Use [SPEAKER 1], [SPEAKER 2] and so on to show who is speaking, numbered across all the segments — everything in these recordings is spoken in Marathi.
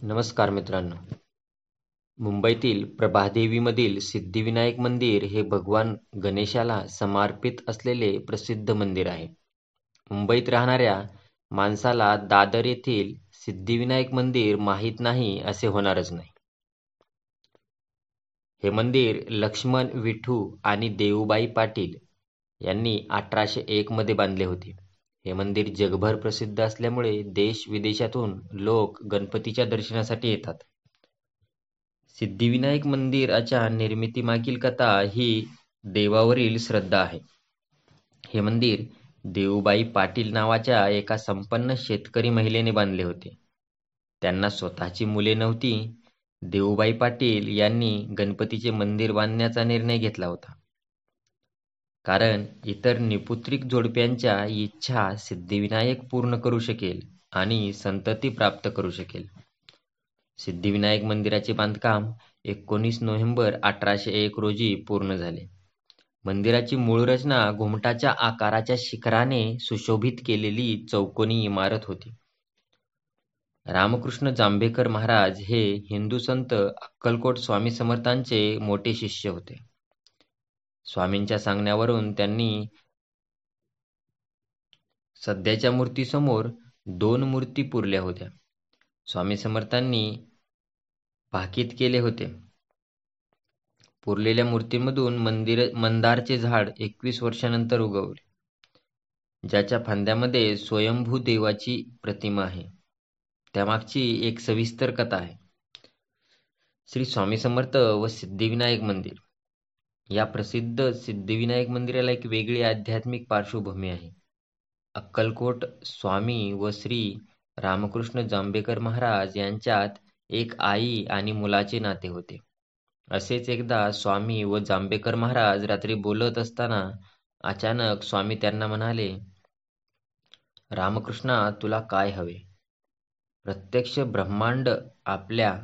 [SPEAKER 1] नमस्कार मित्रांनो. मुंबईतील प्रभादेवीमधील सिद्धिविनायक मंदिर हे भगवान गणेशाला समर्पित असलेले प्रसिद्ध मंदिर आहे. मुंबईत राहणाऱ्या माणसाला दादर येथील सिद्धिविनायक मंदिर माहीत नाही असे होणारच नाही. हे मंदिर लक्ष्मण विठू आणि देऊबाई पाटील यांनी 1801 मध्ये बांधले होते. हे मंदिर जगभर प्रसिद्ध असल्यामुळे देश विदेशातून लोक गणपतीच्या दर्शनासाठी येतात. सिद्धिविनायक मंदिराच्या निर्मितीमागील कथा ही देवावरील श्रद्धा आहे. हे मंदिर देऊबाई पाटील नावाच्या एका संपन्न शेतकरी महिलेने बांधले होते. त्यांना स्वतःची मुले नव्हती. देऊबाई पाटील यांनी गणपतीचे मंदिर बांधण्याचा निर्णय घेतला होता. कारण इतर निपुत्रिक जोडप्यांच्या इच्छा सिद्धिविनायक पूर्ण करू शकेल आणि संतती प्राप्त करू शकेल. सिद्धिविनायक मंदिराचे बांधकाम 19 नोव्हेंबर 1801 रोजी पूर्ण झाले. मंदिराची मूळ रचना घुमटाच्या आकाराच्या शिखराने सुशोभित केलेली चौकोनी इमारत होती. रामकृष्ण जांभेकर महाराज हे हिंदू संत अक्कलकोट स्वामी समर्थांचे मोठे शिष्य होते. स्वामींच्या सांगण्यावरून त्यांनी सध्याच्या मूर्तीसमोर 2 मूर्ती पुरल्या होत्या. स्वामी समर्थांनी भाकीत केले होते. पुरलेल्या मूर्तींमधून मंदारचे झाड 21 वर्षानंतर उगवले, ज्याच्या फांद्यामध्ये स्वयंभू देवाची प्रतिमा आहे. त्यामागची एक सविस्तर कथा आहे. श्री स्वामी समर्थ व सिद्धिविनायक मंदिर. या प्रसिद्ध सिद्धिविनायक मंदिराला एक वेगळी आध्यात्मिक पार्श्वभूमी आहे. अक्कलकोट स्वामी व श्री रामकृष्ण जांभेकर महाराज यांच्यात एक आई आणि मुलाचे नाते होते. असेच एकदा स्वामी व जांभेकर महाराज रात्री बोलत असताना अचानक स्वामी त्यांना म्हणाले, रामकृष्णा, तुला काय हवे? प्रत्यक्ष ब्रह्मांड आपल्या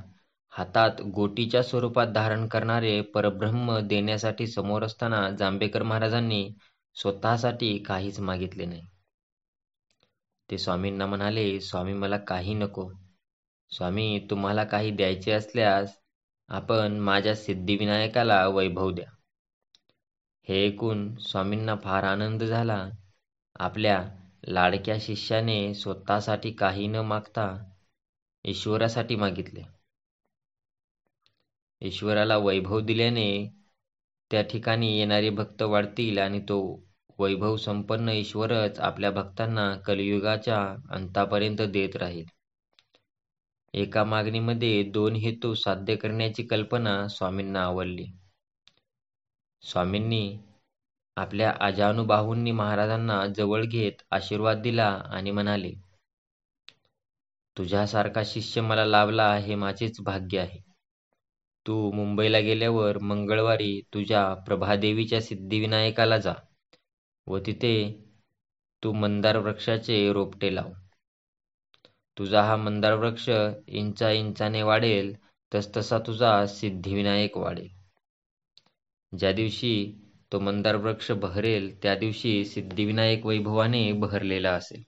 [SPEAKER 1] हातात गोटीच्या स्वरूपात धारण करणारे परब्रह्म देण्यासाठी समोर असताना जांभेकर महाराजांनी स्वतःसाठी काहीच मागितले नाही. ते स्वामींना म्हणाले, स्वामी, मला काही नको. स्वामी, तुम्हाला काही द्यायचे असल्यास आपण माझ्या सिद्धिविनायकाला वैभव द्या. हे ऐकून स्वामींना फार आनंद झाला. आपल्या लाडक्या शिष्याने स्वतःसाठी काही न मागता ईश्वरासाठी मागितले. ईश्वराला वैभव दिल्याने त्या ठिकाणी येणारे भक्त वाढतील आणि तो वैभव संपन्न ईश्वरच आपल्या भक्तांना कलियुगाच्या अंतापर्यंत देत राहील. एका मागणीमध्ये 2 हेतू साध्य करण्याची कल्पना स्वामींना आवडली. स्वामींनी आपल्या अजानुबाहूंनी महाराजांना जवळ घेत आशीर्वाद दिला आणि म्हणाले, तुझ्यासारखा शिष्य मला लाभला हे माझेच भाग्य आहे. तू मुंबईला गेल्यावर मंगळवारी तुझ्या प्रभादेवीच्या सिद्धिविनायकाला जा व तिथे तू मंदार वृक्षाचे रोपटे लाव. तुझा हा मंदार वृक्ष इंचाने वाढेल तसतसा तुझा सिद्धिविनायक वाढेल. ज्या दिवशी तो मंदार वृक्ष बहरेल त्या दिवशी सिद्धिविनायक वैभवाने बहरलेला असेल.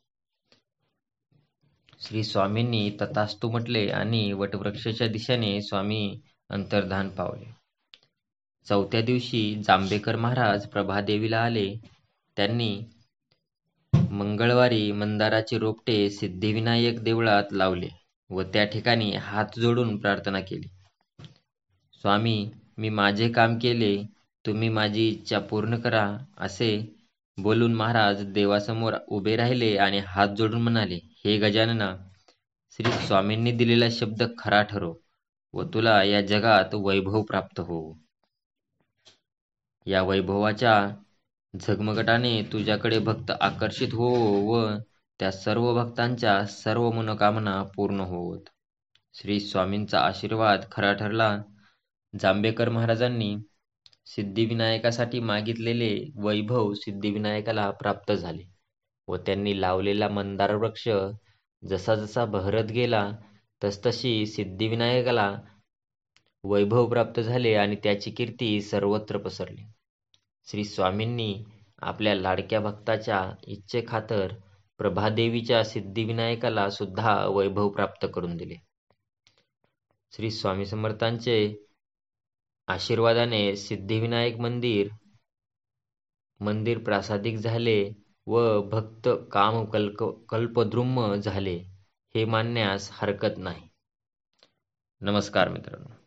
[SPEAKER 1] श्री स्वामींनी तथास्तु म्हटले आणि वटवृक्षाच्या दिशेने स्वामी अंतर्धान पावले. 4थ्या दिवशी जांभेकर महाराज प्रभादेवीला आले. त्यांनी मंगळवारी मंदाराचे रोपटे सिद्धिविनायक देवळात लावले व त्या ठिकाणी हात जोडून प्रार्थना केली. स्वामी, मी माझे काम केले, तुम्ही माझी इच्छा पूर्ण करा, असे बोलून महाराज देवासमोर उभे राहिले आणि हात जोडून म्हणाले, हे गजानना, श्री स्वामींनी दिलेला शब्द खरा ठरो व तुला या जगात वैभव प्राप्त हो. या वैभवाच्या झगमगटाने तुझ्याकडे भक्त आकर्षित हो व त्या सर्व भक्तांच्या सर्व मनोकामना पूर्ण होत. श्री स्वामींचा आशीर्वाद खरा ठरला. जांभेकर महाराजांनी सिद्धिविनायकासाठी मागितलेले वैभव सिद्धिविनायकाला प्राप्त झाले व त्यांनी लावलेला मंदार वृक्ष जसा जसा बहरत गेला तसतशी सिद्धिविनायकाला वैभव प्राप्त झाले आणि त्याची कीर्ती सर्वत्र पसरली. श्री स्वामींनी आपल्या लाडक्या भक्ताच्या इच्छेखातर प्रभादेवीच्या सिद्धिविनायकाला सुद्धा वैभव प्राप्त करून दिले. श्री स्वामी समर्थांचे आशीर्वादाने सिद्धिविनायक मंदिर प्रासादिक झाले व भक्त कल्पद्रुम झाले हे मानण्यास हरकत नाही. नमस्कार मित्रांनो.